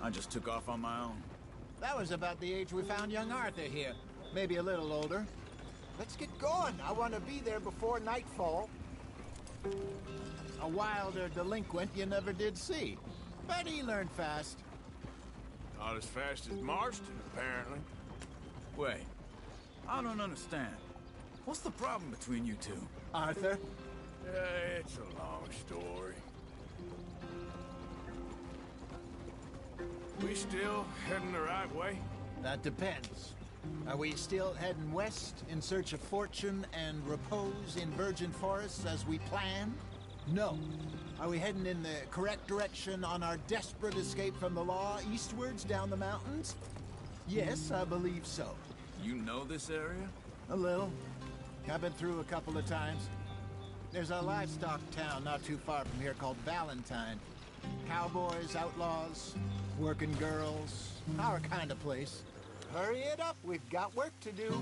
I just took off on my own. That was about the age we found young Arthur here. Maybe a little older. Let's get going. I want to be there before nightfall. A wilder delinquent you never did see. But he learned fast. Not as fast as Marston, apparently. Wait, I don't understand. What's the problem between you two? Arthur? It's a long story. We still heading the right way? That depends. Are we still heading west in search of fortune and repose in virgin forests as we planned? No. Are we heading in the correct direction on our desperate escape from the law eastwards down the mountains? Yes, I believe so. You know this area? A little. I've been through a couple of times. There's a livestock town not too far from here called Valentine. Cowboys, outlaws, working girls, our kind of place. Hurry it up, we've got work to do.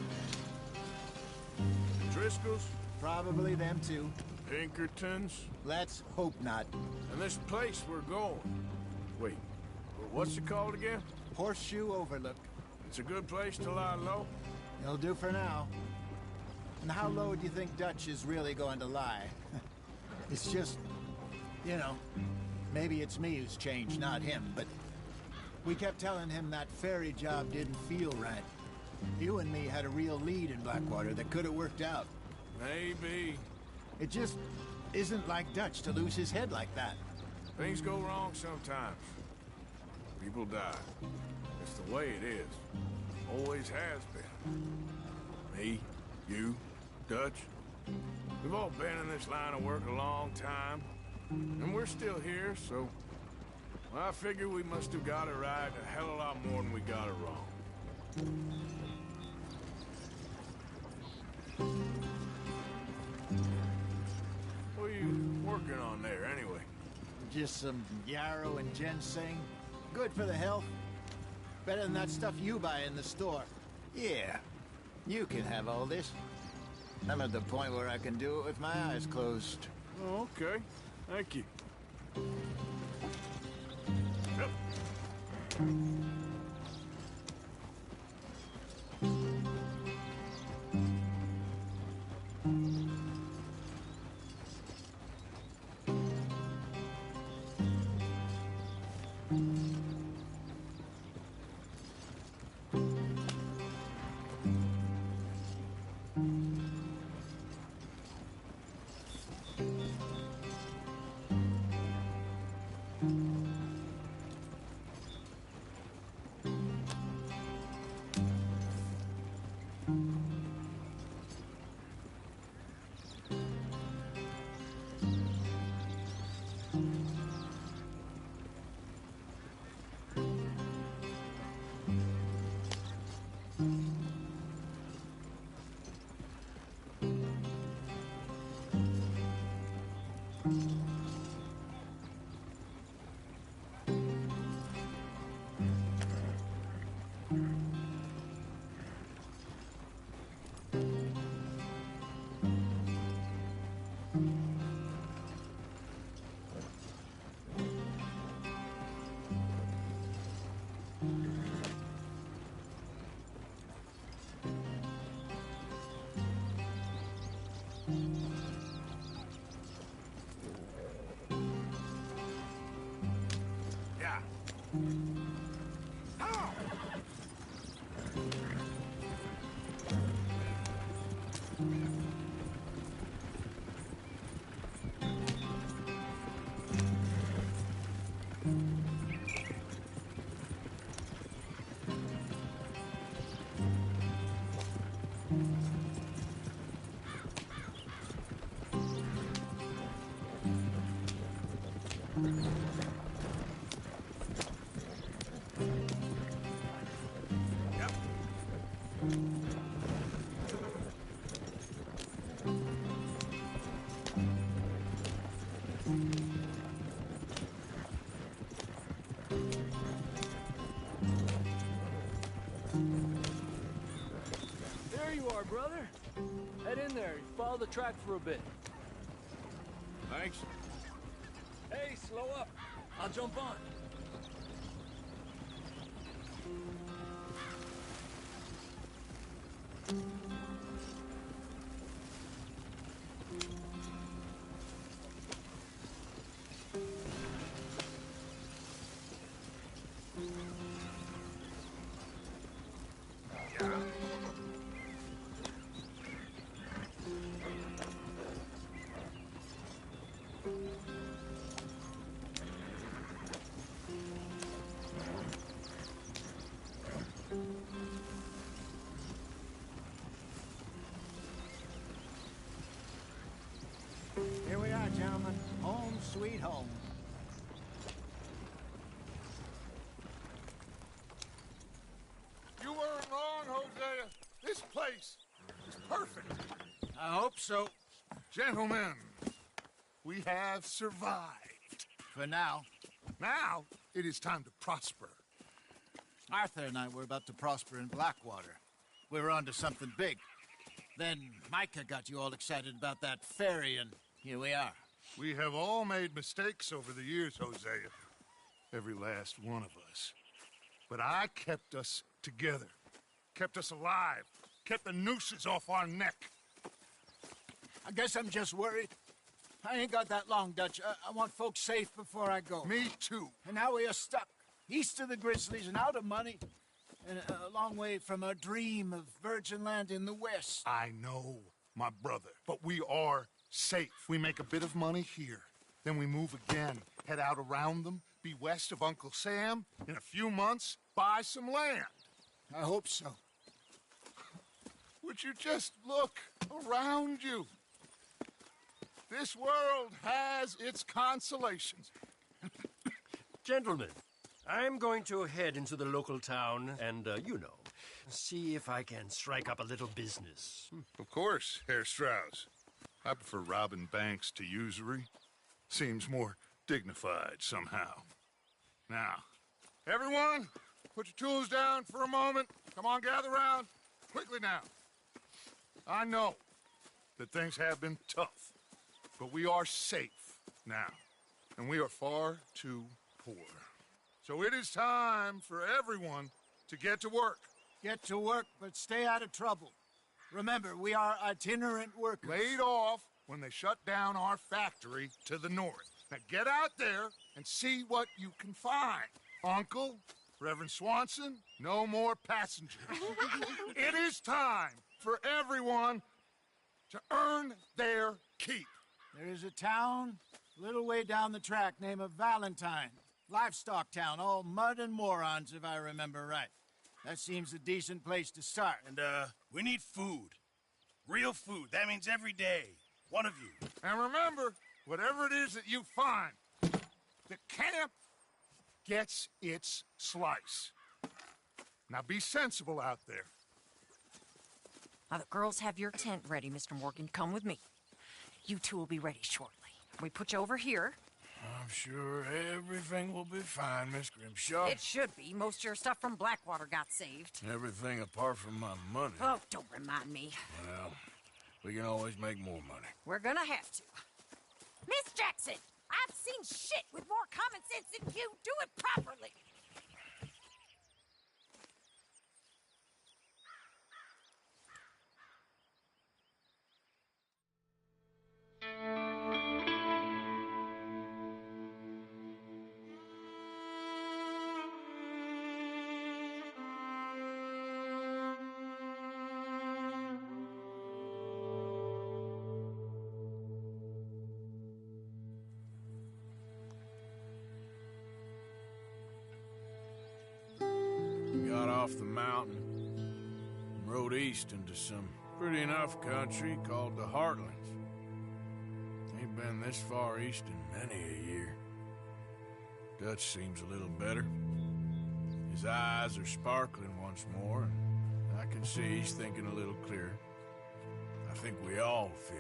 Driscoll's? Probably them too. Pinkertons? Let's hope not. And this place we're going. Wait, what's it called again? Horseshoe Overlook. It's a good place to lie low? It'll do for now. And how low do you think Dutch is really going to lie? It's just, you know, maybe it's me who's changed, not him, but we kept telling him that ferry job didn't feel right. You and me had a real lead in Blackwater that could have worked out. Maybe. It just isn't like Dutch to lose his head like that. Things go wrong sometimes. People die. It's the way it is. Always has been. Me, you, Dutch. We've all been in this line of work a long time. And we're still here, so... well, I figure we must have got it right a hell of a lot more than we got it wrong. What are you working on there, anyway? Just some yarrow and ginseng. Good for the health. Better than that stuff you buy in the store. Yeah, you can have all this. I'm at the point where I can do it with my eyes closed. Oh, okay. Thank you. Yep. Yeah. Ow! Yep. There you are, brother. Head in there. Follow the track for a bit. Thanks. Hey, slow up. I'll jump on. Here we are, gentlemen. Home sweet home. You weren't wrong, Hosea. This place is perfect. I hope so. Gentlemen, we have survived. For now. Now, it is time to prosper. Arthur and I were about to prosper in Blackwater. We were onto something big. Then Micah got you all excited about that ferry, and here we are. We have all made mistakes over the years, Hosea. Every last one of us. But I kept us together. Kept us alive. Kept the nooses off our neck. I guess I'm just worried. I ain't got that long, Dutch. I want folks safe before I go. Me too. And now we are stuck, east of the Grizzlies and out of money, and a long way from our dream of virgin land in the west. I know, my brother, but we are safe. We make a bit of money here, then we move again, head out around them, be west of Uncle Sam, in a few months, buy some land. I hope so. Would you just look around you? This world has its consolations. Gentlemen, I'm going to head into the local town and, see if I can strike up a little business. Of course, Herr Strauss. I prefer robbing banks to usury. Seems more dignified somehow. Now, everyone, put your tools down for a moment. Come on, gather round. Quickly now. I know that things have been tough, but we are safe now, and we are far too poor. So it is time for everyone to get to work. Get to work, but stay out of trouble. Remember, we are itinerant workers. Laid off when they shut down our factory to the north. Now get out there and see what you can find. Uncle, Reverend Swanson, no more passengers. It is time for everyone to earn their keep. There is a town a little way down the track named Valentine. Livestock town, all mud and morons, if I remember right. That seems a decent place to start. And, we need food. Real food. That means every day. One of you. And remember, whatever it is that you find, the camp gets its slice. Now be sensible out there. Now, the girls have your tent ready, Mr. Morgan. Come with me. You two will be ready shortly. We put you over here. I'm sure everything will be fine, Miss Grimshaw. It should be. Most of your stuff from Blackwater got saved. Everything apart from my money. Oh, don't remind me. Well, we can always make more money. We're gonna have to. Miss Jackson, I've seen shit with more common sense than you. Do it properly. Got off the mountain and rode east into some pretty enough country called the Heartlands. Ain't been this far east in many a year. Dutch seems a little better. His eyes are sparkling once more, and I can see he's thinking a little clearer. I think we all feel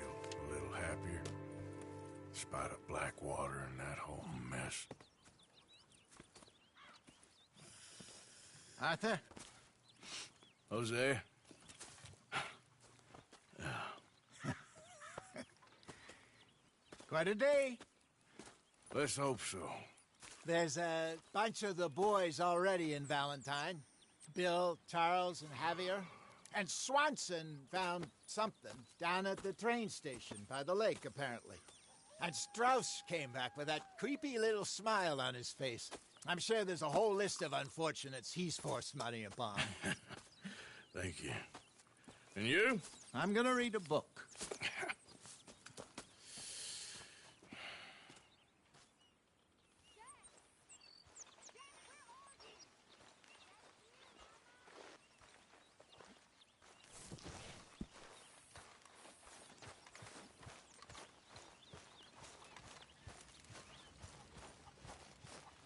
a little happier, despite of Blackwater and that whole mess. Arthur? Hosea? Quite a day. Let's hope so. There's a bunch of the boys already in Valentine. Bill, Charles, and Javier. And Swanson found something down at the train station by the lake, apparently. And Strauss came back with that creepy little smile on his face. I'm sure there's a whole list of unfortunates he's forced money upon. Thank you. And you? I'm gonna read a book.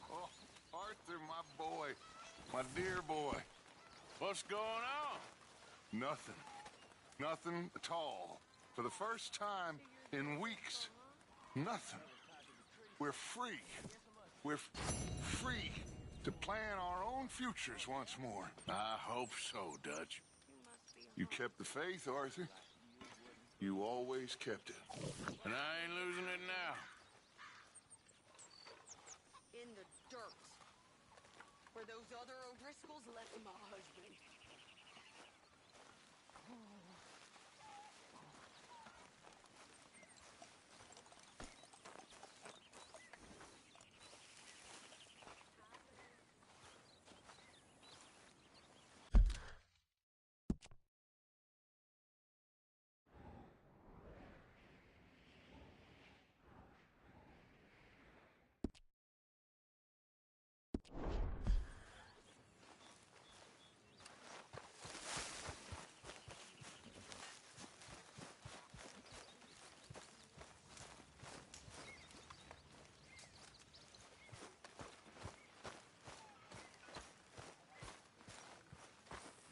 Oh, Arthur, my boy. My dear boy. What's going on? Nothing. Nothing at all. For the first time in weeks. Nothing. We're free. We're free to plan our own futures once more. I hope so, Dutch. You kept the faith, Arthur. You always kept it. And I ain't losing it now. In the dirt. Where those other O'Driscolls left my husband.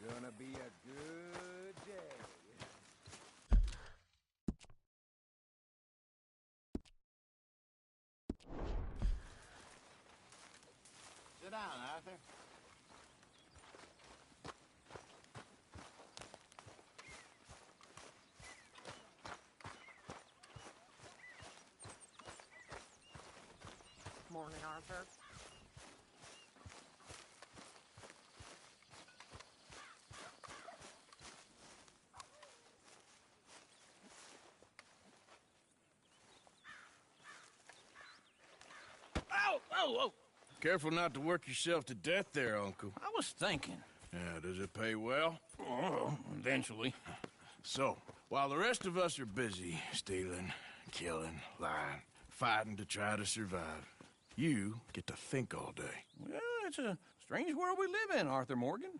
Gonna be a good day. Sit down, Arthur. Morning, Arthur. Oh! Careful not to work yourself to death there, Uncle. I was thinking. Yeah, does it pay well? Oh, eventually. So, while the rest of us are busy stealing, killing, lying, fighting to try to survive, you get to think all day. Well, it's a strange world we live in, Arthur Morgan.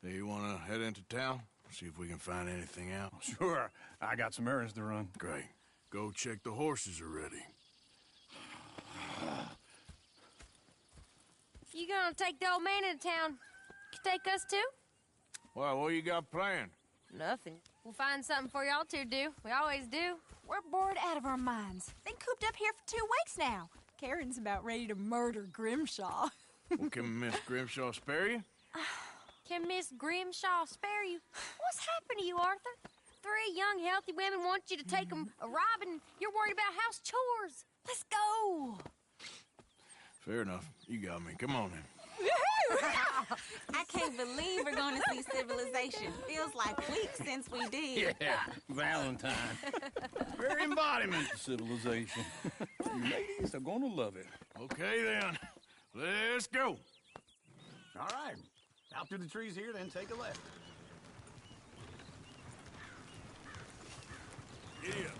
Do you want to head into town? See if we can find anything out? Sure, I got some errands to run. Great. Go check the horses are ready. You gonna take the old man into town? You take us too? Well, what you got planned? Nothing. We'll find something for y'all to do. We always do. We're bored out of our minds. Been cooped up here for 2 weeks now. Karen's about ready to murder Grimshaw. Well, can Miss Grimshaw spare you? Can Miss Grimshaw spare you? What's happened to you, Arthur? 3 young, healthy women want you to take them a robbing. You're worried about house chores. Let's go. Fair enough. You got me. Come on then. I can't believe we're going to see civilization. Feels like weeks since we did. Yeah, Valentine. Very embodiment of civilization. You ladies are gonna love it. Okay then. Let's go. All right. Out through the trees here, then take a left. Giddy up.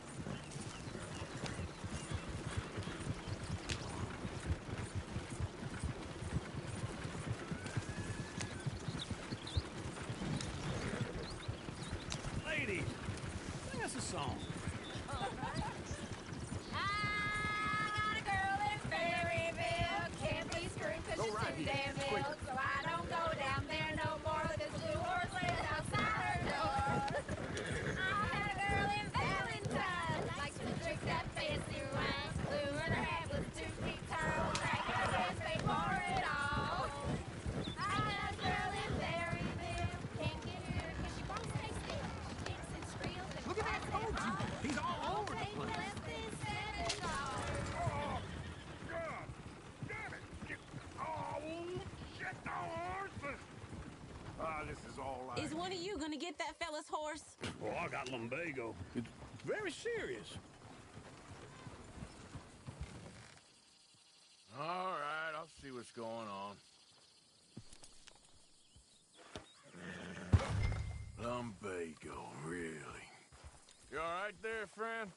Ladies, sing us a song. I got a girl in Ferryville. Can't be screwed 'cause she's right too here. damn Quick. ill. So I don't go down there no more. This blue horse lives outside her door. I had a girl in Valentine. this is all right. Is one of you gonna get that fella's horse? Well, I got lumbago. It's very serious. All right, I'll see what's going on. Lumbago, really? You all right there, friend?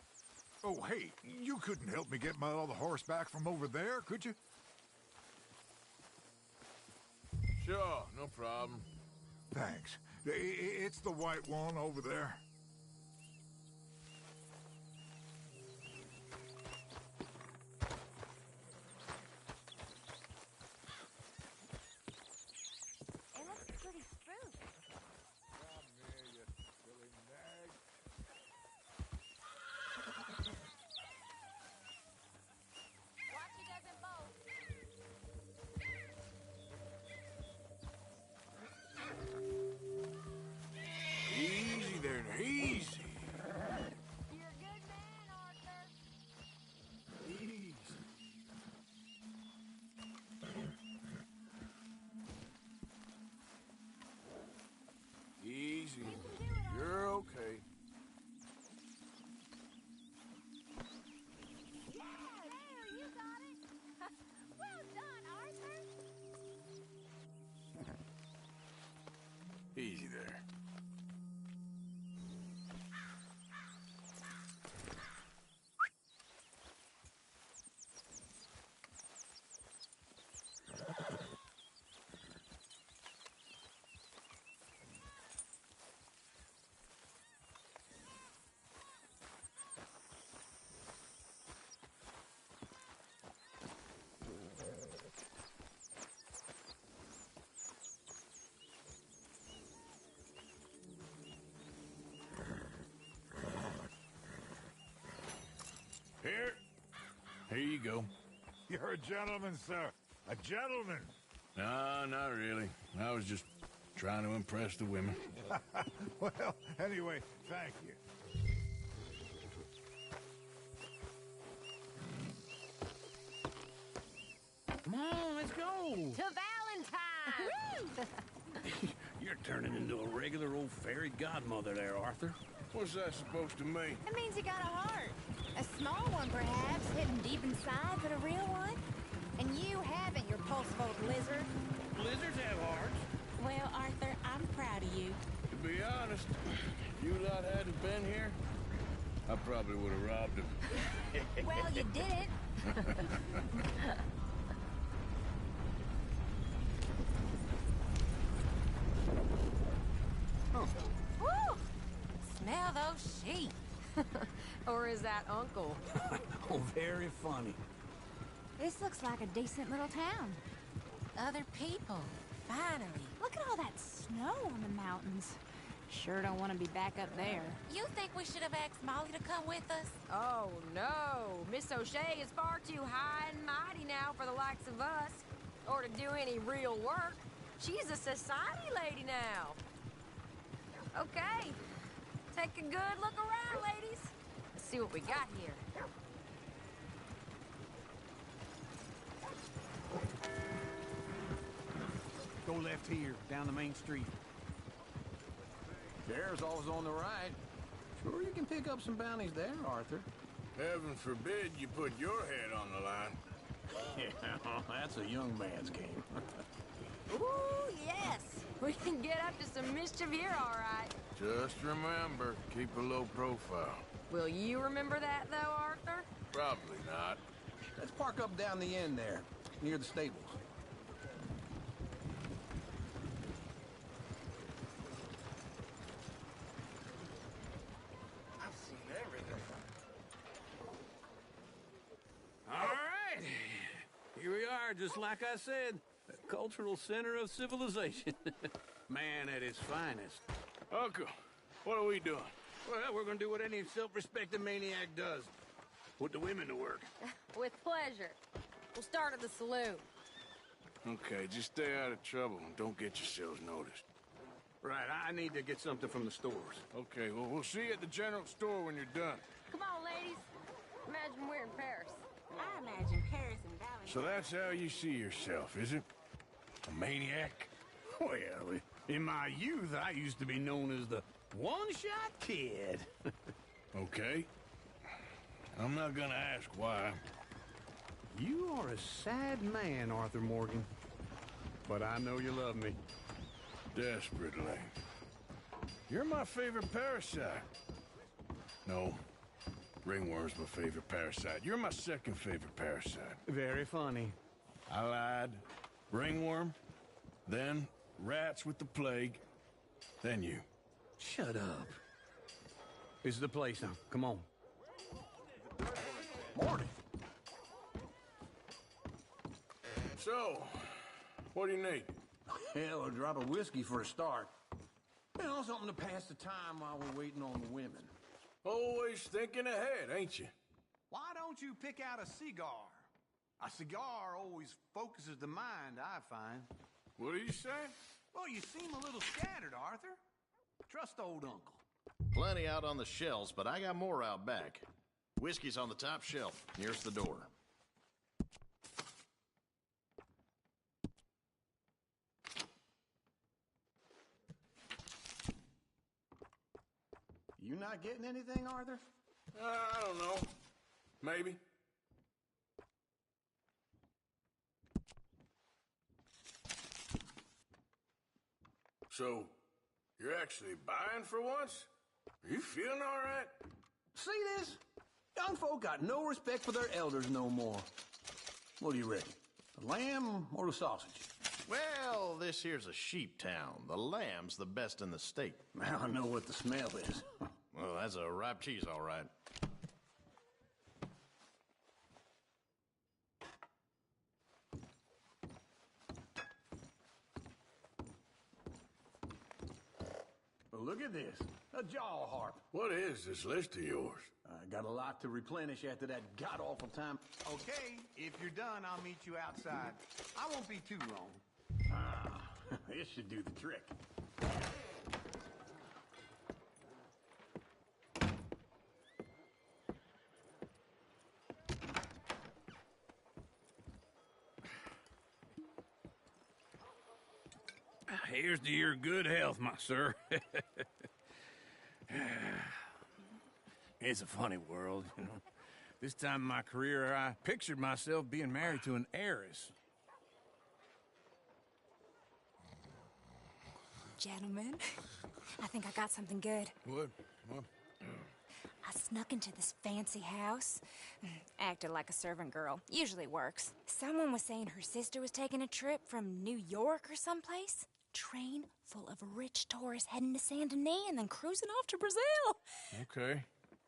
Oh, hey, you couldn't help me get my other horse back from over there, could you? Sure, no problem. Thanks. It's the white one over there. It looks pretty smooth. Come here, you silly nag. Watch he doesn't bolt. Easy there, easy. You're a good man, Arthur. Easy. Easy. You're okay. Yeah, there, you got it. Well done, Arthur. Easy there. Here you go. You're a gentleman, sir. A gentleman. No, not really. I was just trying to impress the women. Well, anyway, thank you. Come on, let's go. To Valentine. You're turning into a regular old fairy godmother there, Arthur. What's that supposed to mean? It means you got a heart. A small one, perhaps, hidden deep inside, but a real one. And you haven't, your pulse-fold lizard. Lizards have hearts. Well, Arthur, I'm proud of you. To be honest, if you lot hadn't been here, I probably would have robbed him. Well, you did it. Woo! Smell those sheep. Or is that Uncle? Oh, very funny. This looks like a decent little town. Other people, finally. Look at all that snow on the mountains. Sure don't want to be back up there. You think we should have asked Molly to come with us? Oh, no. Miss O'Shea is far too high and mighty now for the likes of us. Or to do any real work. She's a society lady now. Okay. Take a good look around, ladies. Let's see what we got here. Go left here, down the main street. There's always on the right. Sure, you can pick up some bounties there, Arthur. Heaven forbid you put your head on the line. Yeah, that's a young man's game. Ooh, yes. We can get up to some mischief here, all right. Just remember, keep a low profile. Will you remember that, though, Arthur? Probably not. Let's park up down the end there, near the stables. I've seen everything. All right. Here we are, just like I said. The cultural center of civilization. Man at his finest. Uncle, what are we doing? Well, we're gonna do what any self-respecting maniac does. Put the women to work. With pleasure. We'll start at the saloon. Okay, just stay out of trouble and don't get yourselves noticed. Right, I need to get something from the stores. Okay, well, we'll see you at the general store when you're done. Come on, ladies. Imagine we're in Paris. I imagine Paris and Valentine. So that's how you see yourself, is it? A maniac? Well, In my youth, I used to be known as the one-shot kid. Okay. I'm not gonna ask why. You are a sad man, Arthur Morgan. But I know you love me. Desperately. You're my favorite parasite. No. Ringworm's my favorite parasite. You're my second favorite parasite. Very funny. I lied. Ringworm, then rats with the plague, then you. Shut up. This is the place now. Come on. Morning. So, what do you need? Hell, a drop of whiskey for a start. You know, something to pass the time while we're waiting on the women. Always thinking ahead, ain't you? Why don't you pick out a cigar? A cigar always focuses the mind, I find. What are you saying? Well, you seem a little scattered, Arthur. Trust old uncle. Plenty out on the shelves, but I got more out back. Whiskey's on the top shelf, nearest the door. You not getting anything, Arthur? I don't know. Maybe. So, you're actually buying for once? Are you feeling all right? See this? Young folk got no respect for their elders no more. What do you reckon? The lamb or the sausage? Well, this here's a sheep town. The lamb's the best in the state. I know what the smell is. Well, that's a ripe cheese, all right. Well, look at this. A jaw harp. What is this list of yours? I got a lot to replenish after that god-awful time. Okay, if you're done, I'll meet you outside. I won't be too long. Ah, this should do the trick. Here's to your good health, my sir. It's a funny world, you know. This time in my career, I pictured myself being married to an heiress. Gentlemen, I think I got something good. What? I snuck into this fancy house. Acted like a servant girl. Usually works. Someone was saying her sister was taking a trip from New York or someplace. Train full of rich tourists heading to Saint Denis and then cruising off to Brazil. Okay.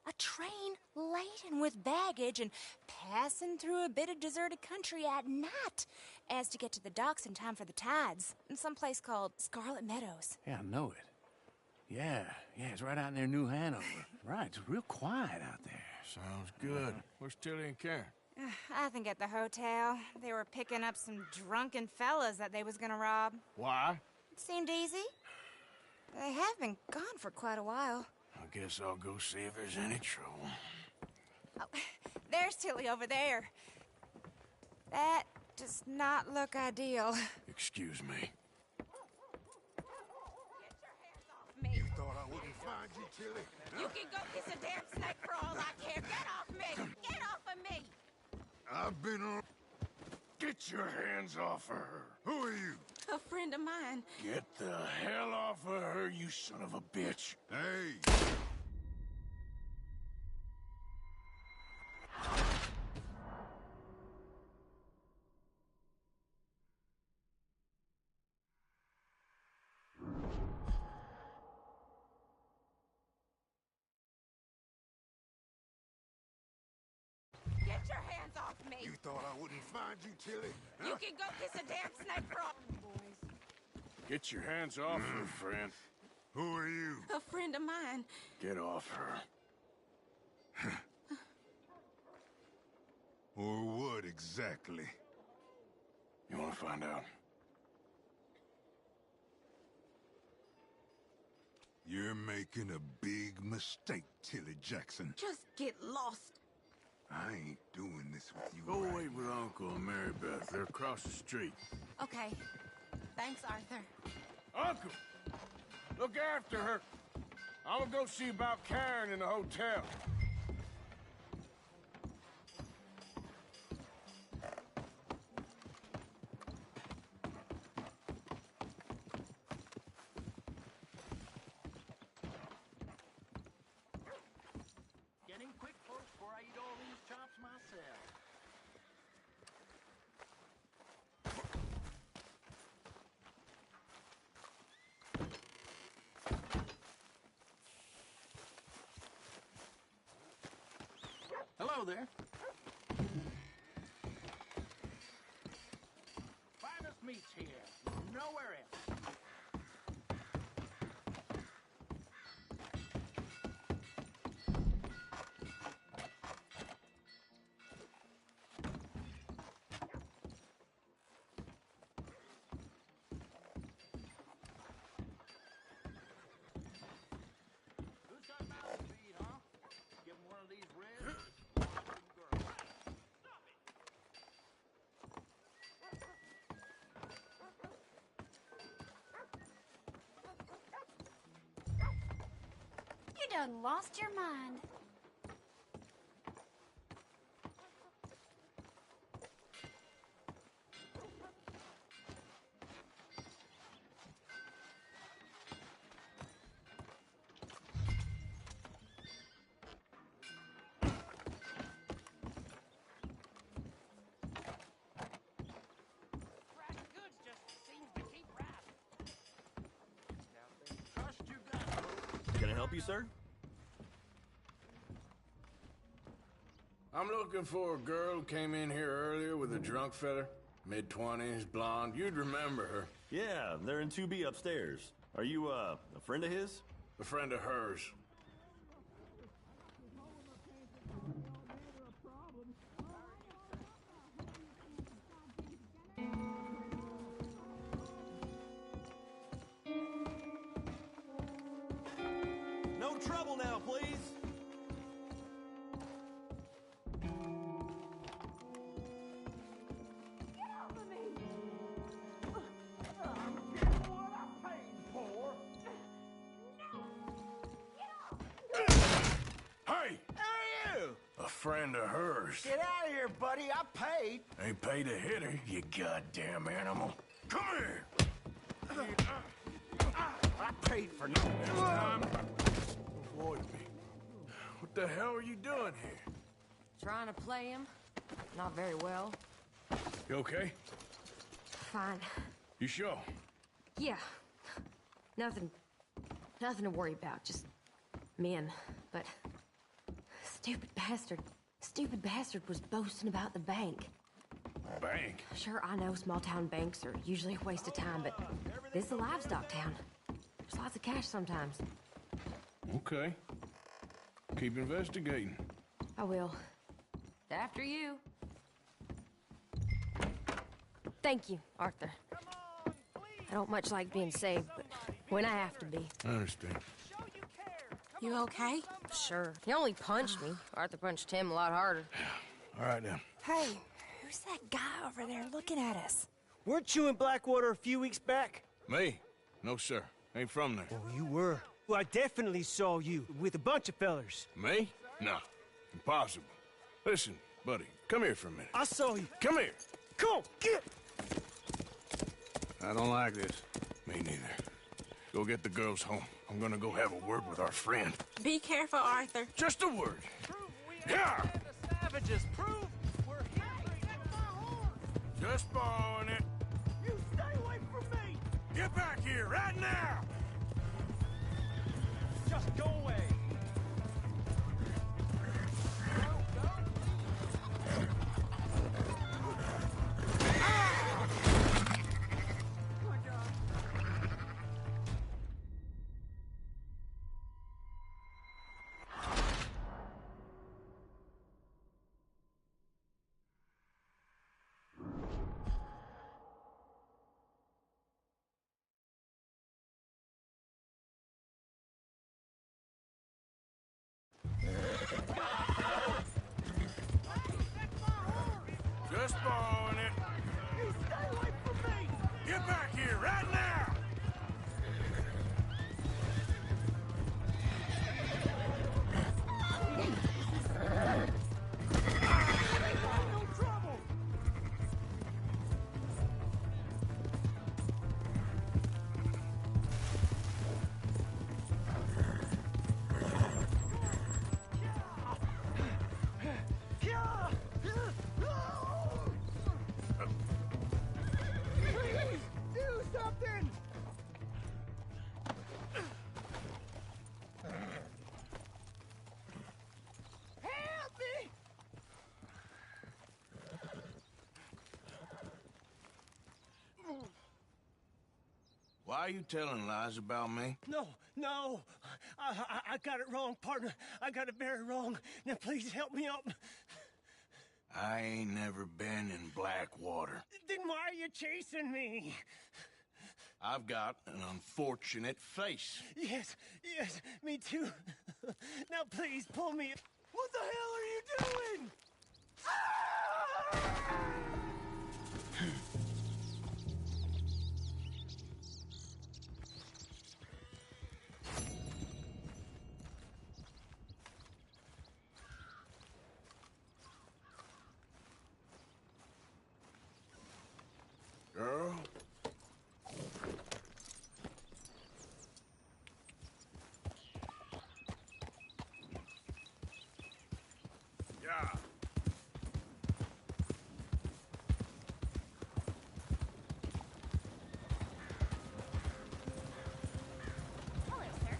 A train laden with baggage and passing through a bit of deserted country at night as to get to the docks in time for the tides in some place called Scarlet Meadows. Yeah, I know it. Yeah, it's right out near New Hanover. Right, it's real quiet out there. Sounds good. Where's Tilly and Karen? I think at the hotel. They were picking up some drunken fellas that they was gonna rob. Why? It seemed easy. They have been gone for quite a while. I guess I'll go see if there's any trouble. Oh, there's Tilly over there. That does not look ideal. Excuse me. You thought I wouldn't find you, Tilly? You can go kiss a damn snake for all I care. Get off me! Get off of me! I've been on... Get your hands off of her. Who are you? A friend of mine. Get the hell off of her, you son of a bitch. Hey! Get your hands off me! You thought I wouldn't find you, Tilly? Huh? You can go kiss a damn snake for all... Get your hands off her, friend. Who are you? A friend of mine. Get off her. Or what exactly? You want to find out? You're making a big mistake, Tilly Jackson. Just get lost. I ain't doing this with you. Go right wait with Uncle and Mary Beth. They're across the street. Okay. Thanks, Arthur. Uncle! Look after her. I'm gonna go see about Karen in the hotel. Getting quick, folks, before I eat all these chops myself. Hello there. Finest meats here. Nowhere else. Who's got mouth to feed, huh? Give him one of these ribs. You done lost your mind. Can I help you, sir? I'm looking for a girl who came in here earlier with a drunk fella. Mid-20s, blonde. You'd remember her. Yeah, they're in 2B upstairs. Are you, a friend of his? A friend of hers. No trouble now, please. Hey! Who are you? A friend of hers. Get out of here, buddy. I paid. Ain't paid to hit her, you goddamn animal. Come here! I paid for nothing. Next time, avoid me. What the hell are you doing here? Trying to play him. Not very well. You okay? Fine. You sure? Yeah. Nothing to worry about. Just men. But stupid bastard was boasting about the bank. Bank? Sure, I know small town banks are usually a waste of time, but this is a livestock town. There's lots of cash sometimes. Okay. Keep investigating. I will. After you. Thank you, Arthur. I don't much like being saved, but when I have to be. I understand. You okay? Sure. He only punched me. Arthur punched him a lot harder. All right, then. Hey, who's that guy over there looking at us? Weren't you in Blackwater a few weeks back? Me? No, sir. Ain't from there. Oh, you were. Well, I definitely saw you with a bunch of fellers. Me? No. Impossible. Listen, buddy, come here for a minute. I saw you. Come here. Come on, get! I don't like this. Me neither. Go get the girls home. I'm gonna go have a word with our friend. Be careful, Arthur. Just a word. Yeah! The savages prove we're here. Just borrowing it. You stay away from me! Get back here right now! Just go away. Are you telling lies about me? No, no. I got it wrong, partner. I got it very wrong. Now, please help me up. I ain't never been in Blackwater. Then why are you chasing me? I've got an unfortunate face. Yes, me too. Now, please, pull me. What the hell are you doing? Girl? Yeah. Hello, sir.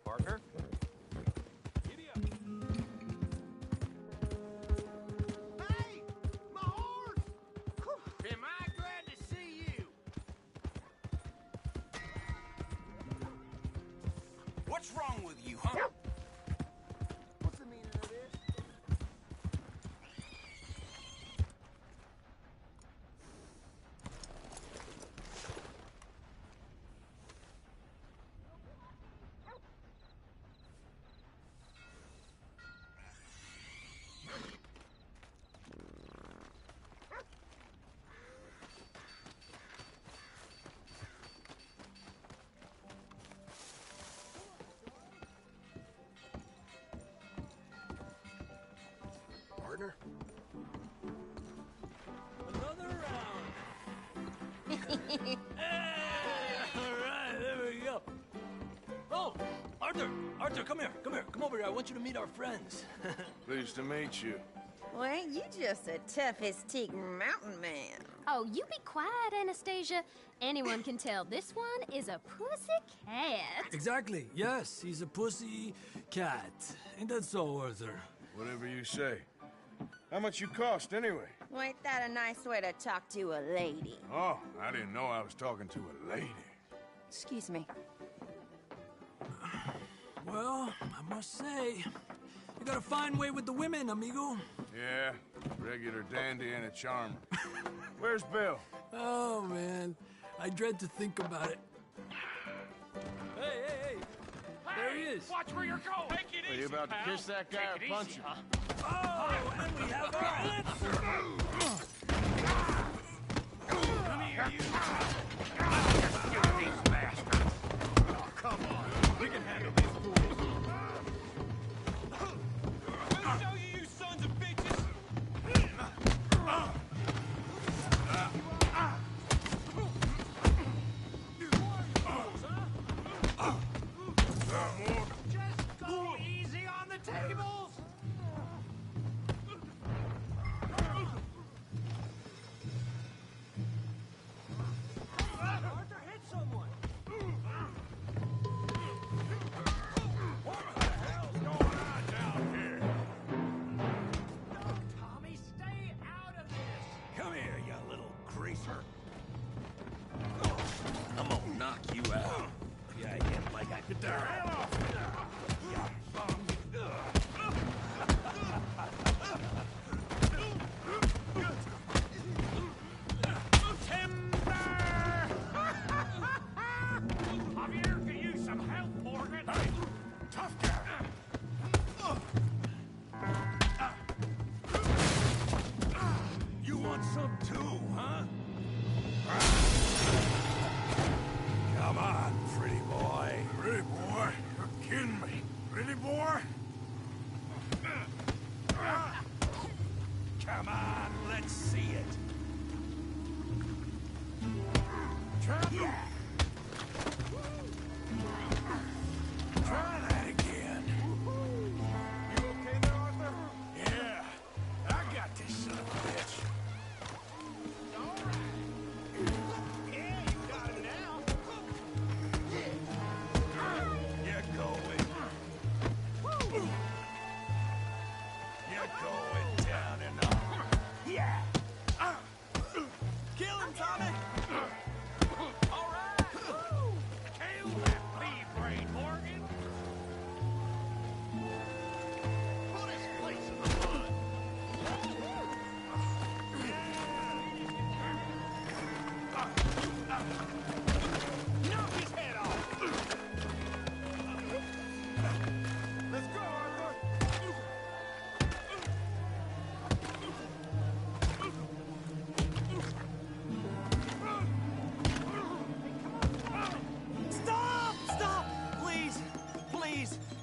Partner? Hey! My horse! Am I glad to see you? What's wrong with you, huh? What's the meaning of this? Partner? Another round. Hey! All right, there we go. Oh, Arthur, come here. Come over here. I want you to meet our friends. Pleased to meet you. Well, ain't you just a toughest teak mountain man? Oh, you be quiet, Anastasia. Anyone can tell this one is a pussy cat. Exactly. Yes, he's a pussy cat. Ain't that so, Arthur? Whatever you say. How much you cost, anyway? Well, ain't that a nice way to talk to a lady? Oh, I didn't know I was talking to a lady. Excuse me. Well, I must say, you got a fine way with the women, amigo. Yeah, regular dandy and a charmer. Where's Bill? Oh, man. I dread to think about it. Hey! There he is. Watch where you're going. Take it Are you about to kiss that guy or punch him? Oh, and we have our answer. Come here, you. You these bastards. Oh, come on. We can handle these fools. I'll show you, you sons of bitches. Just go easy on the tables. Arthur hit someone. What the hell's going on down here? Tommy, stay out of this. Come here, you little greaser. I'm gonna knock you out. Yeah, yeah, like I could. Hell off! You bum. Timber! Javier, can use some help, Morgan. Hey, tough guy. You want some too, huh? Come on, pretty boy. Pretty boy? You're kidding me. Pretty boy? Come on, let's see it.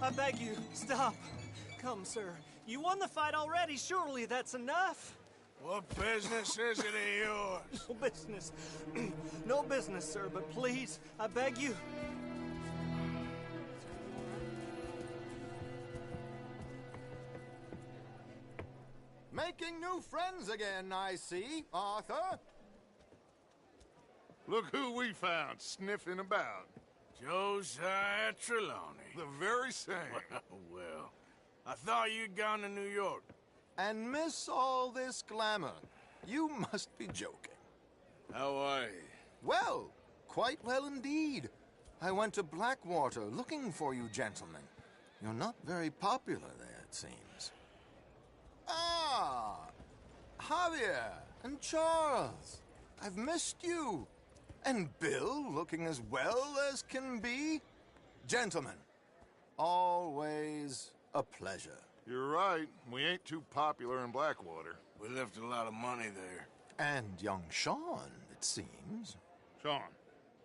I beg you, stop. Come, sir. You won the fight already. Surely that's enough. What business is it of yours? No business. No business, sir, but please, I beg you. Making new friends again, I see, Arthur. Look who we found sniffing about. Josiah Trelawney. The very same. Well, I thought you'd gone to New York. And miss all this glamour. You must be joking. How are you? Well, quite well indeed. I went to Blackwater looking for you gentlemen. You're not very popular there, it seems. Ah! Javier and Charles. I've missed you. And Bill looking as well as can be. Gentlemen, always a pleasure. You're right. We ain't too popular in Blackwater. We left a lot of money there. And young Sean, it seems. Sean,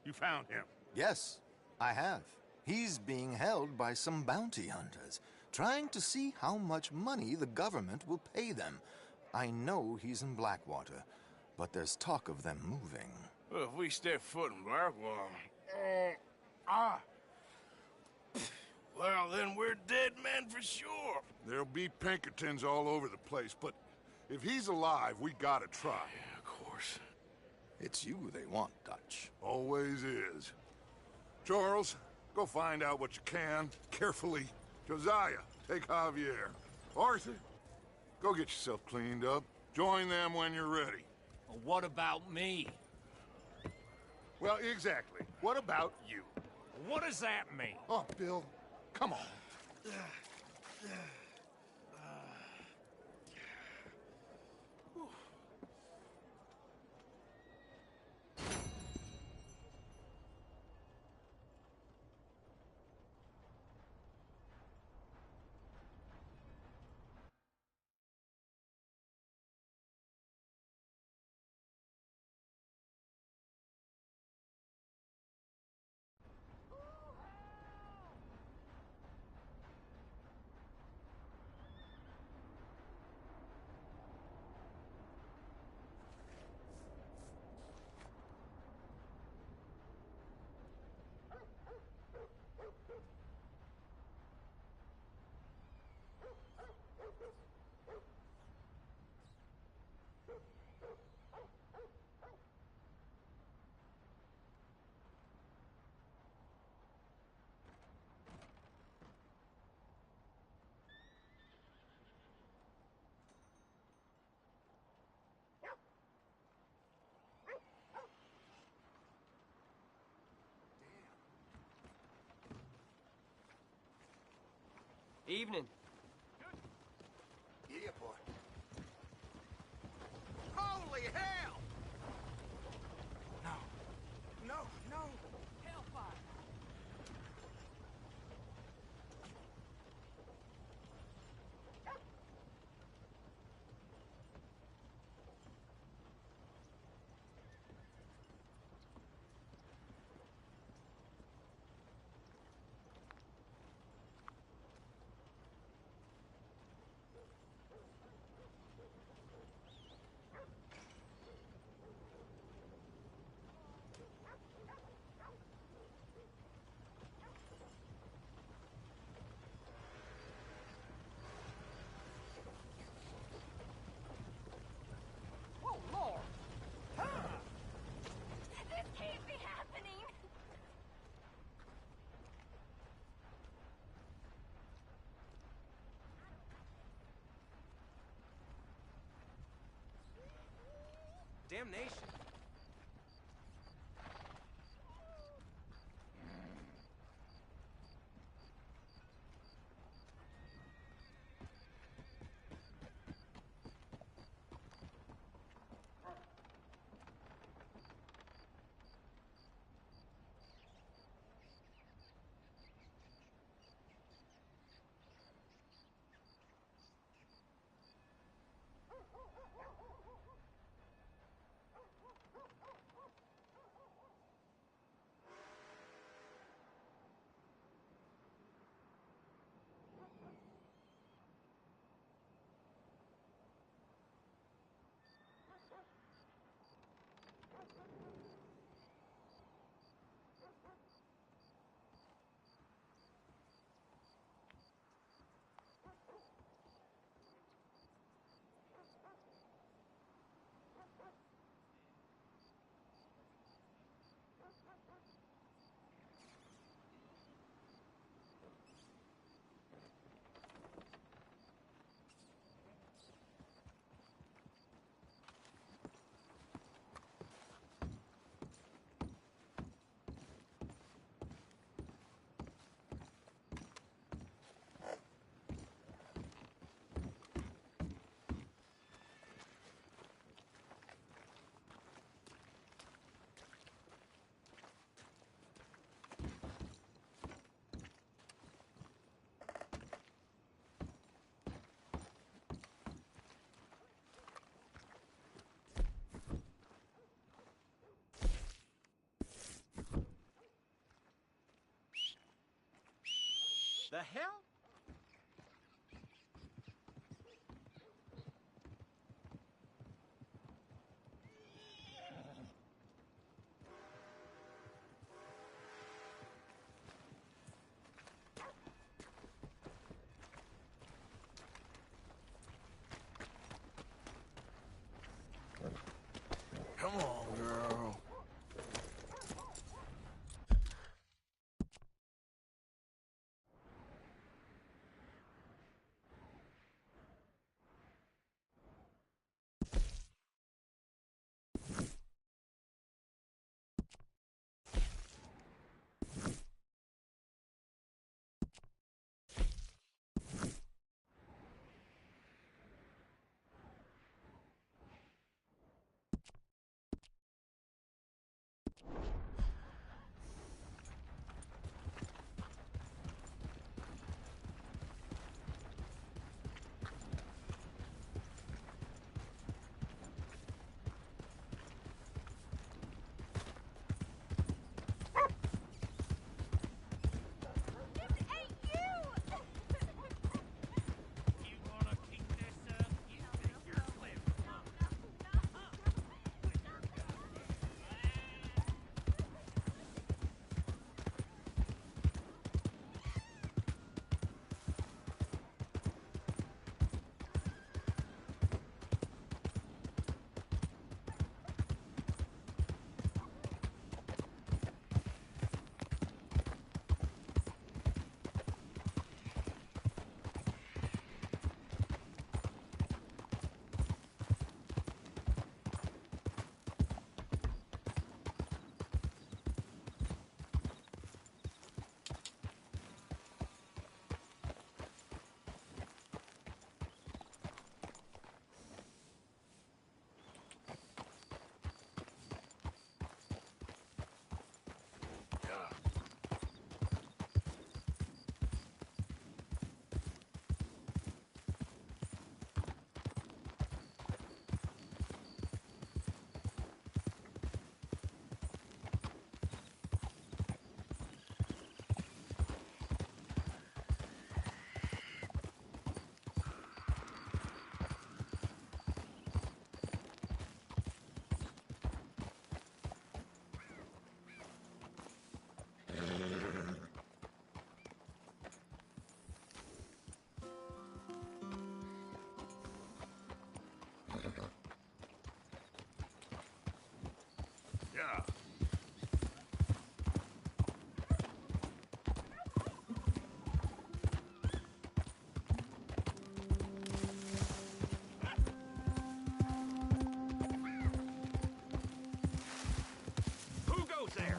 you found him? Yes, I have. He's being held by some bounty hunters, trying to see how much money the government will pay them. I know he's in Blackwater, but there's talk of them moving. Well, if we step foot in Blackwater... Well, then we're dead men for sure. There'll be Pinkertons all over the place, but if he's alive, we gotta try. Yeah, of course. It's you they want, Dutch. Always is. Charles, go find out what you can, carefully. Josiah, take Javier. Arthur, go get yourself cleaned up. Join them when you're ready. Well, what about me? Well, exactly. What about you? What does that mean? Oh, Bill, come on. Evening. Yeah, boy. Holy hell! No, no. Hellfire! Damnation. The hell? Come on, girl. Yeah. Who goes there?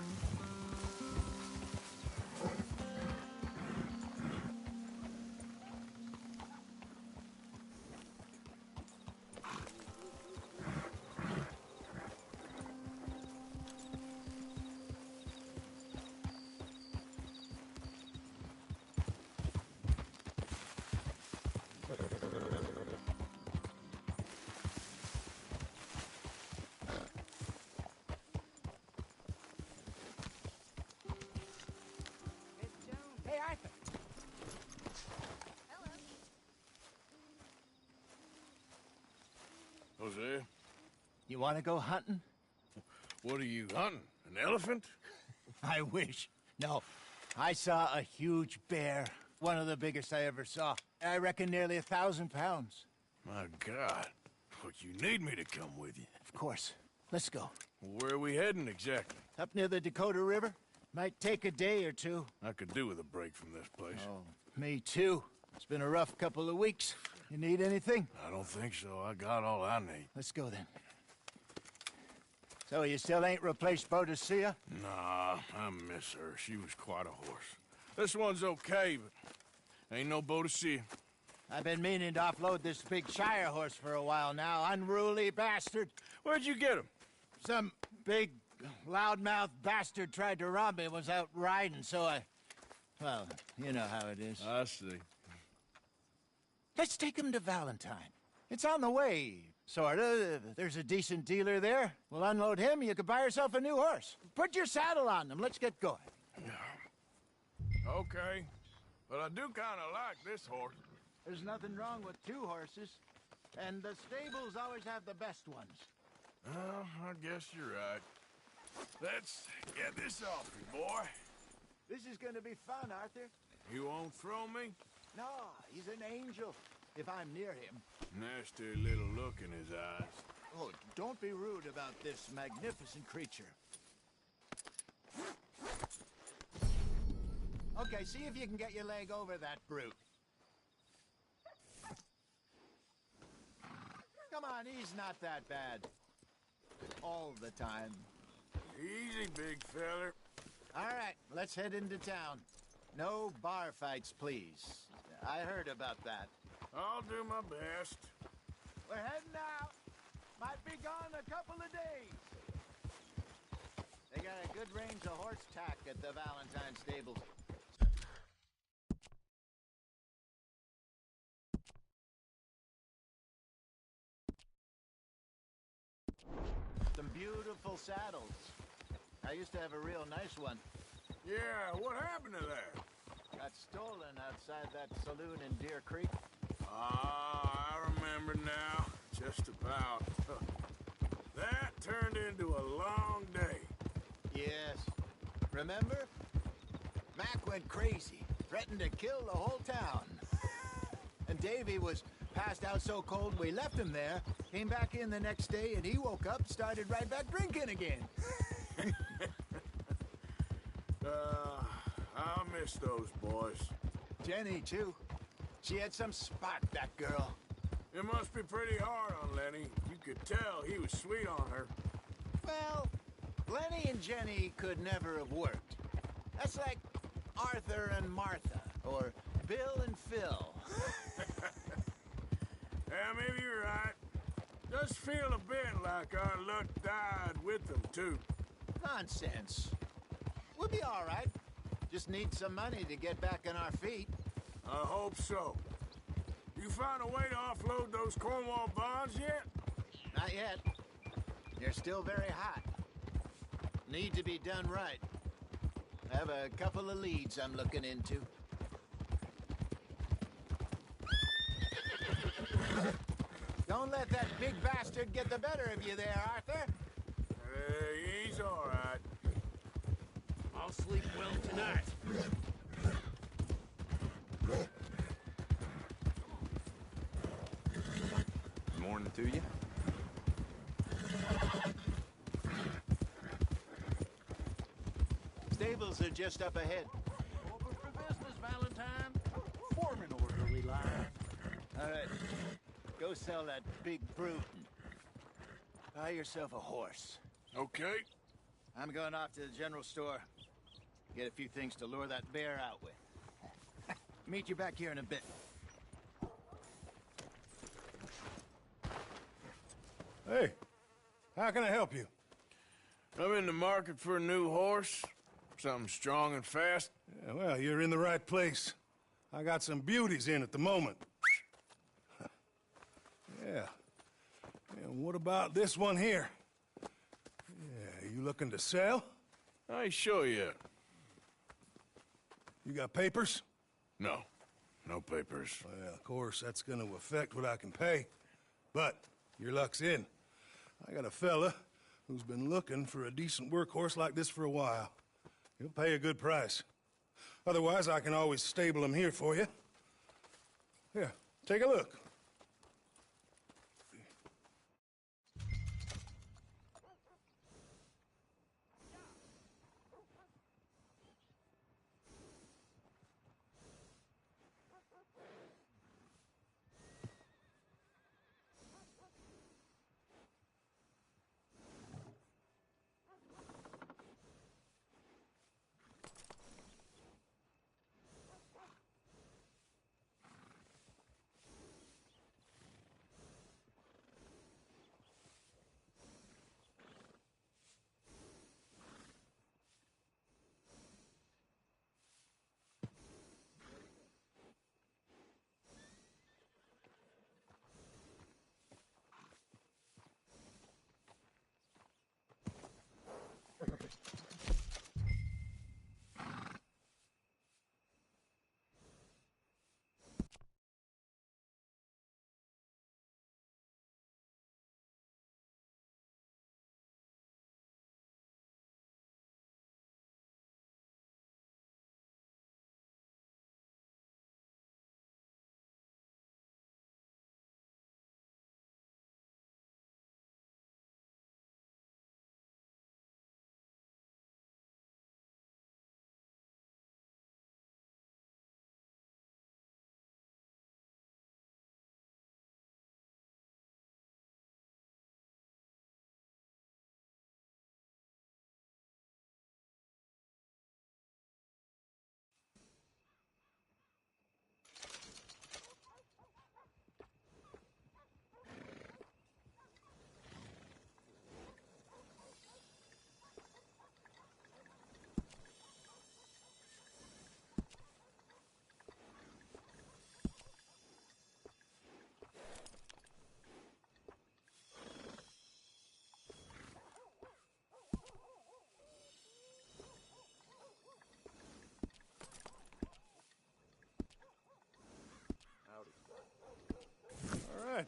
Hey, Arthur. Jose, You want to go hunting? what are you hunting? An elephant? I wish. No, I saw a huge bear. One of the biggest I ever saw. I reckon nearly 1,000 pounds. My God. Look, you need me to come with you. Of course. Let's go. Where are we heading exactly? Up near the Dakota River. Might take a day or two. I could do with a break from this place. Oh, me too. It's been a rough couple of weeks. You need anything? I don't think so. I got all I need. Let's go then. So you still ain't replaced Boadicea? Nah, I miss her. She was quite a horse. This one's okay, but ain't no Boadicea. I've been meaning to offload this big Shire horse for a while now. Unruly bastard. Where'd you get him? Some big, loudmouth bastard tried to rob me, was out riding, so I... Well, you know how it is. I see. Let's take him to Valentine. It's on the way, sorta. If there's a decent dealer there. We'll unload him, you can buy yourself a new horse. Put your saddle on him, let's get going. Okay. But I do kind of like this horse. There's nothing wrong with two horses. And the stables always have the best ones. Well, I guess you're right. Let's get this off you, boy. This is gonna be fun, Arthur. You won't throw me? No, he's an angel, if I'm near him. Nasty little look in his eyes. Oh, don't be rude about this magnificent creature. Okay, see if you can get your leg over that brute. Come on, he's not that bad. All the time. Easy, big feller. All right, let's head into town. No bar fights, please. I heard about that. I'll do my best. We're heading out. Might be gone a couple of days. They got a good range of horse tack at the Valentine stables. Some beautiful saddles. I used to have a real nice one. Yeah, what happened to that? Got stolen outside that saloon in Deer Creek. Ah, I remember now. Just about. That turned into a long day. Yes. Remember? Mac went crazy, threatened to kill the whole town. And Davy was passed out so cold we left him there, came back in the next day, and he woke up, started right back drinking again. I miss those boys. Jenny, too. She had some spark, that girl. It must be pretty hard on Lenny. You could tell he was sweet on her. Well, Lenny and Jenny could never have worked. That's like Arthur and Martha, or Bill and Phil. Yeah, maybe you're right. Does feel a bit like our luck died with them, too. Nonsense. We'll be all right. Just need some money to get back on our feet. I hope so. You find a way to offload those Cornwall bonds yet? Not yet. They're still very hot. Need to be done right. I have a couple of leads I'm looking into. Don't let that big bastard get the better of you there, Arthur. He's all right. I'll sleep well tonight. Morning to you. Stables are just up ahead. Open for business, Valentine. Form an orderly line. All right. Go sell that big brute and buy yourself a horse. Okay. I'm going off to the general store. Get a few things to lure that bear out with. Meet you back here in a bit. Hey, how can I help you? I'm in the market for a new horse. Something strong and fast. Yeah, well, you're in the right place. I got some beauties in at the moment. Yeah. And what about this one here? Yeah, you looking to sell? I ain't sure yet. You got papers? No. No papers. Well, of course, that's gonna affect what I can pay. But your luck's in. I got a fella who's been looking for a decent workhorse like this for a while. He'll pay a good price. Otherwise, I can always stable him here for you. Here, take a look.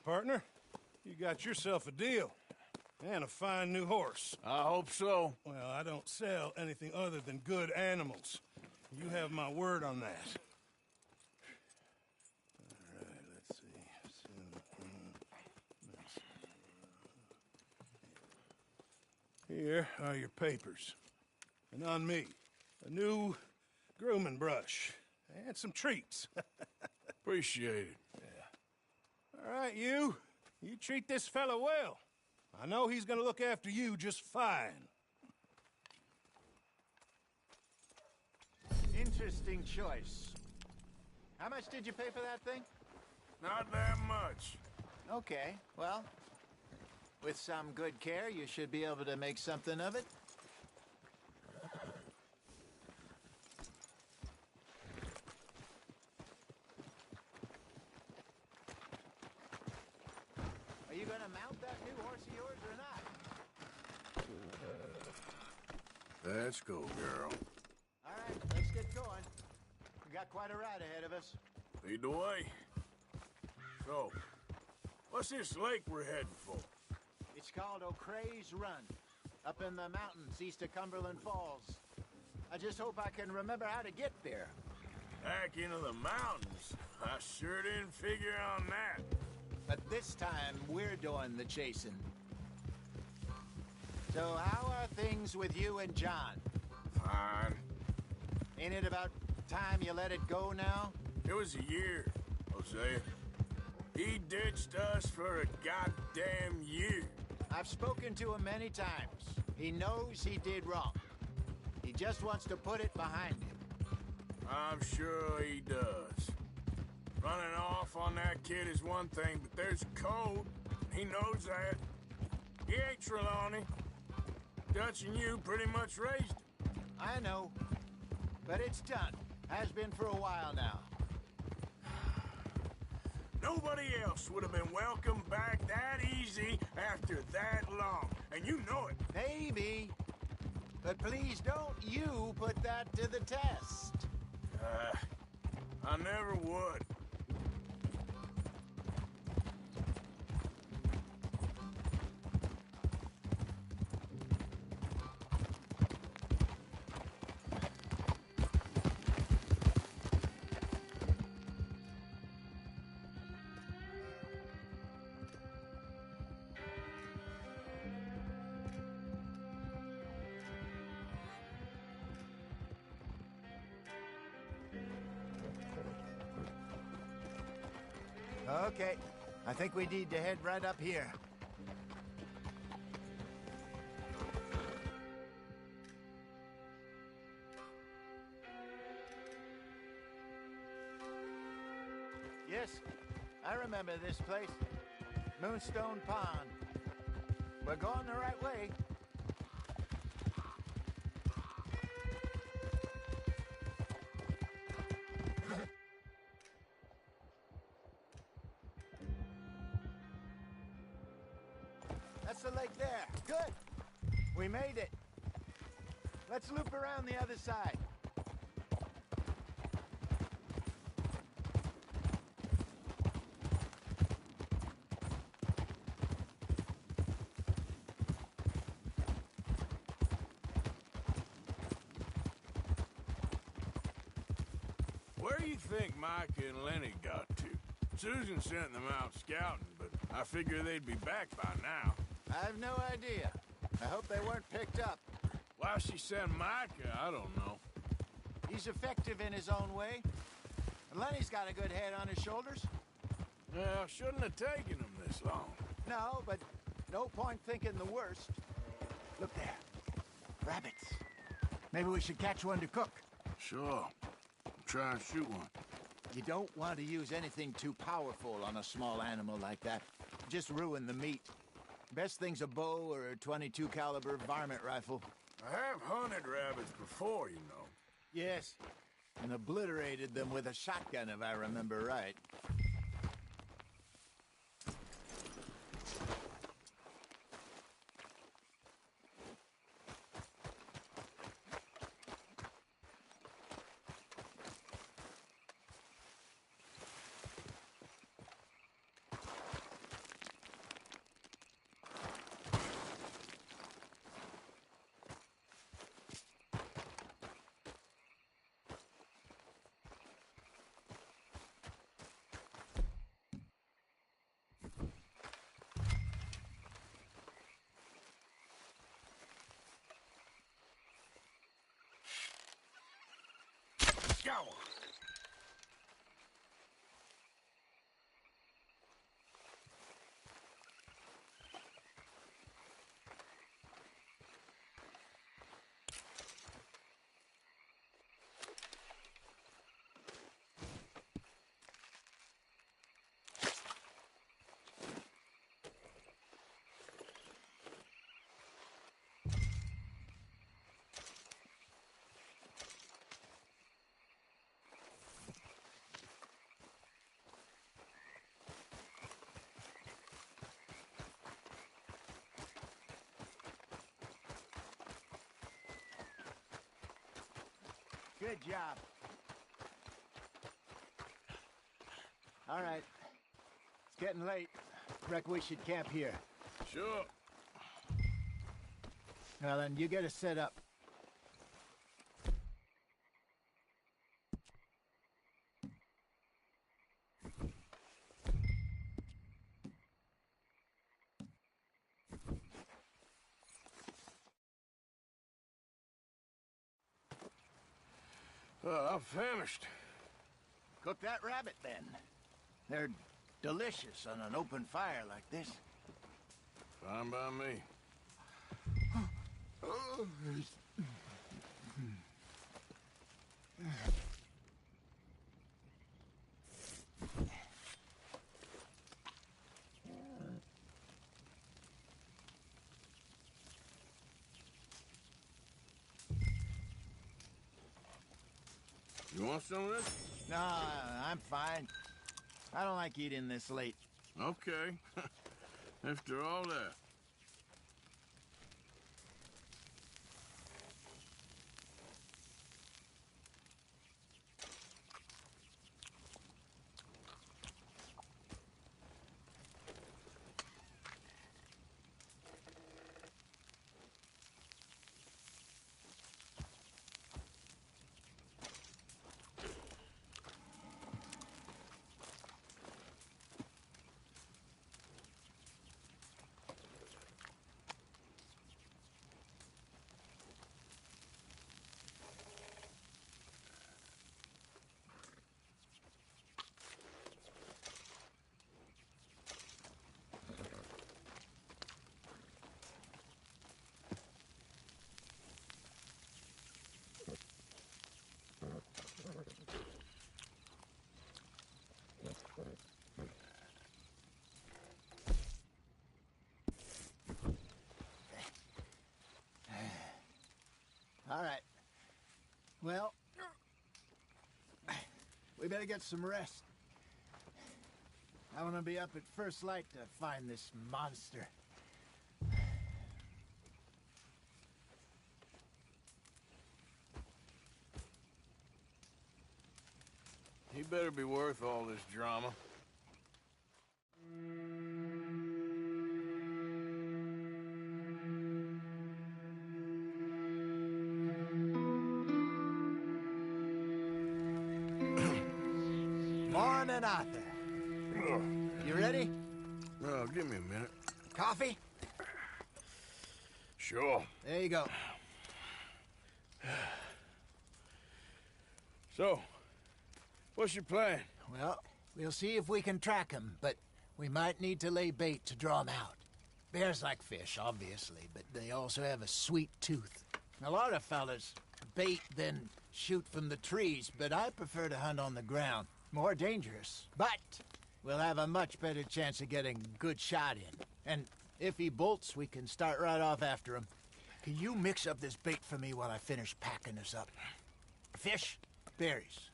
right, partner. You got yourself a deal. And a fine new horse. I hope so. Well, I don't sell anything other than good animals. You have my word on that. All right, let's see. Here are your papers. And on me, a new grooming brush. And some treats. Appreciate it. Yeah. All right, you. You treat this fella well. I know he's gonna look after you just fine. Interesting choice. How much did you pay for that thing? Not that much. Okay, well, with some good care, you should be able to make something of it. Are you gonna mount that new horse of yours or not? Let's go, girl. All right, let's get going. We got quite a ride ahead of us. Lead the way. So, what's this lake we're heading for? It's called O'Creagh's Run, up in the mountains east of Cumberland Falls. I just hope I can remember how to get there. Back into the mountains? I sure didn't figure on that. But this time, we're doing the chasing. So how are things with you and John? Fine. Ain't it about time you let it go now? It was a year, Hosea. He ditched us for a goddamn year. I've spoken to him many times. He knows he did wrong. He just wants to put it behind him. I'm sure he does. Running off on that kid is one thing, but there's code. He knows that. He ain't Trelawney. Dutch and you pretty much raised him. I know. But it's done. Has been for a while now. Nobody else would have been welcomed back that easy after that long. And you know it. Maybe. But please don't you put that to the test. I never would. Okay. I think we need to head right up here. Yes, I remember this place. Moonstone Pond. We're going the right way. That's the lake there. Good. We made it. Let's loop around the other side. Where do you think Micah and Lenny got to? Susan sent them out scouting, but I figure they'd be back by now. I have no idea. I hope they weren't picked up. Why she sent Micah, I don't know. He's effective in his own way. And Lenny's got a good head on his shoulders. Well, shouldn't have taken him this long. No, but no point thinking the worst. Look there. Rabbits. Maybe we should catch one to cook. Sure. Try and shoot one. You don't want to use anything too powerful on a small animal like that. Just ruin the meat. Best thing's a bow or a .22 caliber varmint rifle. I have hunted rabbits before, you know. Yes, and obliterated them with a shotgun, if I remember right. Go! Good job. All right. It's getting late. Reckon we should camp here. Sure. Well, then you get us set up. I'm famished. Cook that rabbit, then. They're delicious on an open fire like this. Fine by me. You want some of this? No, I'm fine. I don't like eating this late. Okay. After all that. All right. Well, we better get some rest. I want to be up at first light to find this monster. He better be worth all this drama. Morning, Arthur. You ready? Oh, give me a minute. Coffee? Sure. There you go. So, what's your plan? Well, we'll see if we can track him, but we might need to lay bait to draw him out. Bears like fish, obviously, but they also have a sweet tooth. A lot of fellas bait, then shoot from the trees, but I prefer to hunt on the ground. More dangerous, but we'll have a much better chance of getting a good shot in. And if he bolts, we can start right off after him. Can you mix up this bait for me while I finish packing this up? Fish, berries.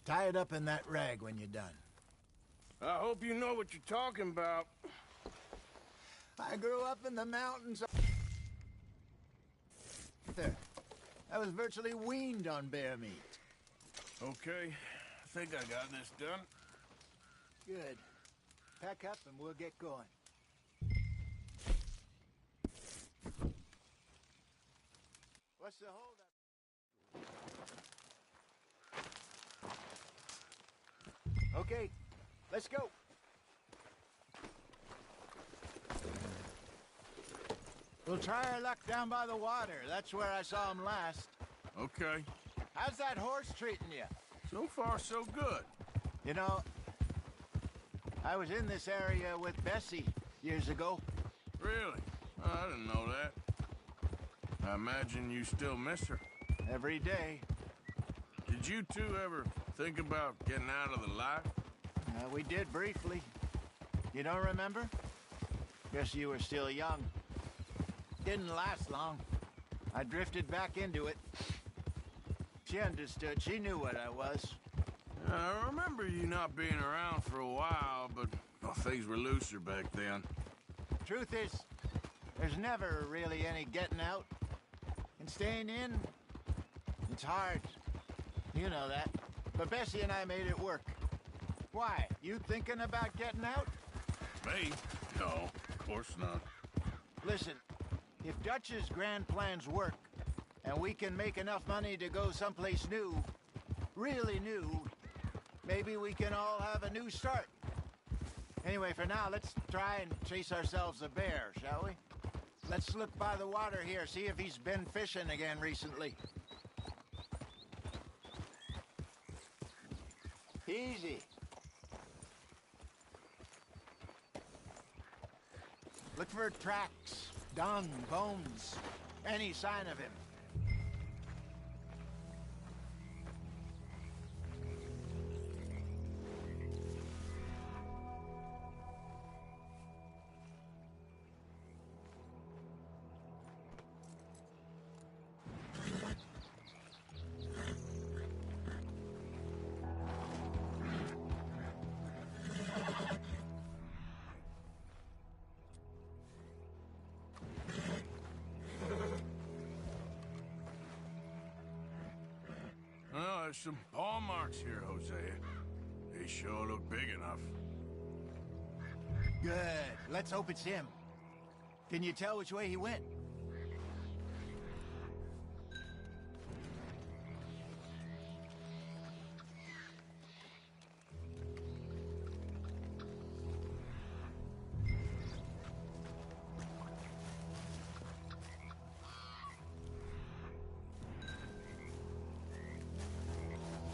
Tie it up in that rag when you're done. I hope you know what you're talking about. I grew up in the mountains. There. I was virtually weaned on bear meat. Okay, I think I got this done. Good. Pack up and we'll get going. What's the holdup? Okay, let's go. We'll try our luck down by the water. That's where I saw him last. Okay. How's that horse treating you? So far, so good. You know, I was in this area with Bessie years ago. Really? Oh, I didn't know that. I imagine you still miss her. Every day. Did you two ever think about getting out of the life? We did briefly. You don't remember? Guess you were still young. Didn't last long. I drifted back into it. She understood. She knew what I was. I remember you not being around for a while, but well, things were looser back then. Truth is, there's never really any getting out. And staying in, it's hard. You know that. But Bessie and I made it work. Why? You thinking about getting out? Me? No, of course not. Listen, if Dutch's grand plans work, and we can make enough money to go someplace new, really new, maybe we can all have a new start. Anyway, for now, let's try and chase ourselves a bear, shall we? Let's look by the water here, see if he's been fishing again recently. Easy. Look for tracks, dung, bones, any sign of him. Well, there's some paw marks here, Hosea. They sure look big enough. Good. Let's hope it's him. Can you tell which way he went?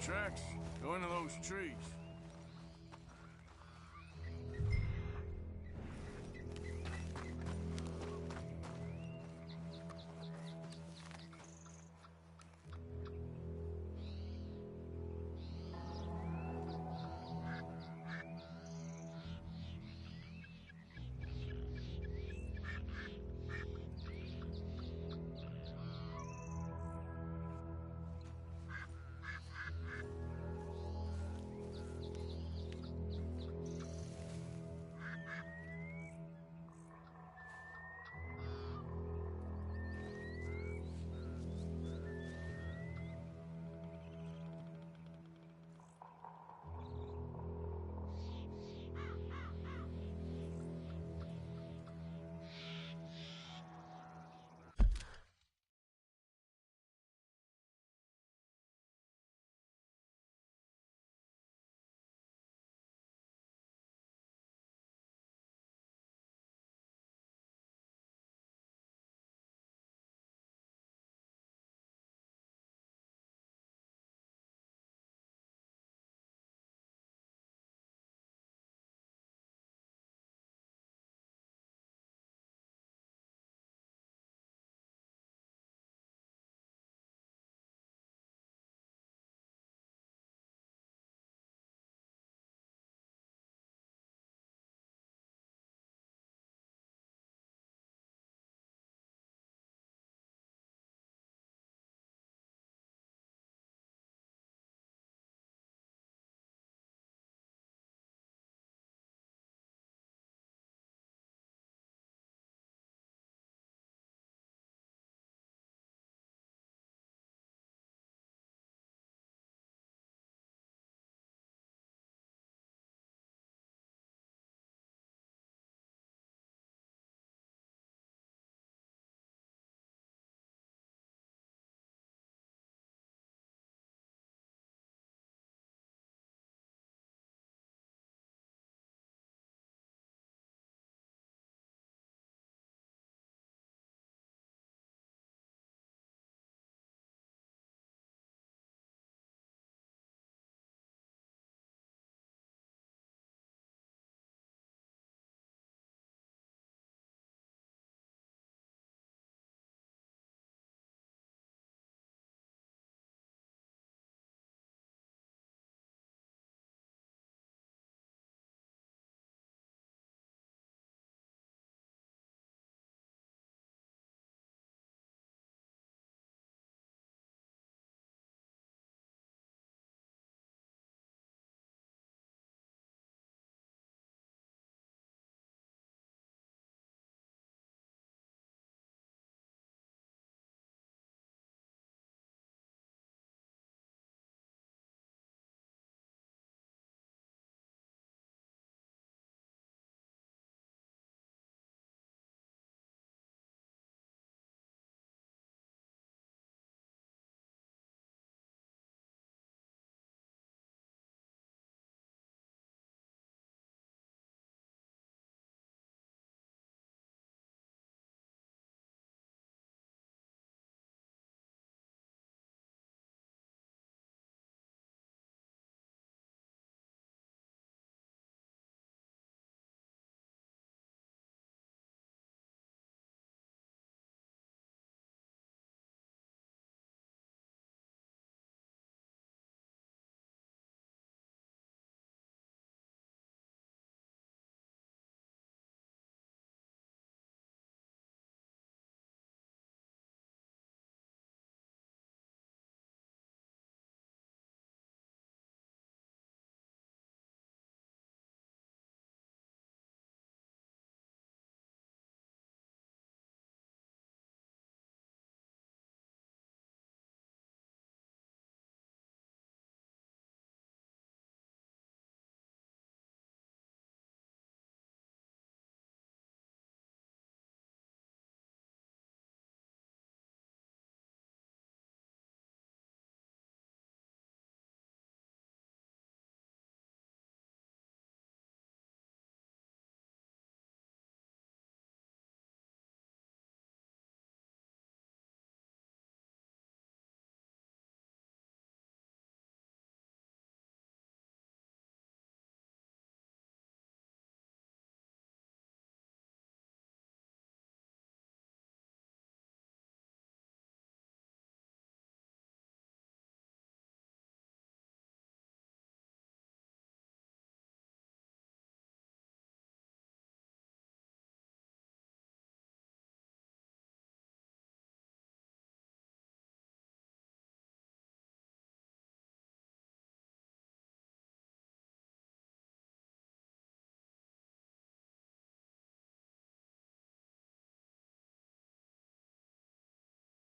Tracks go into those trees.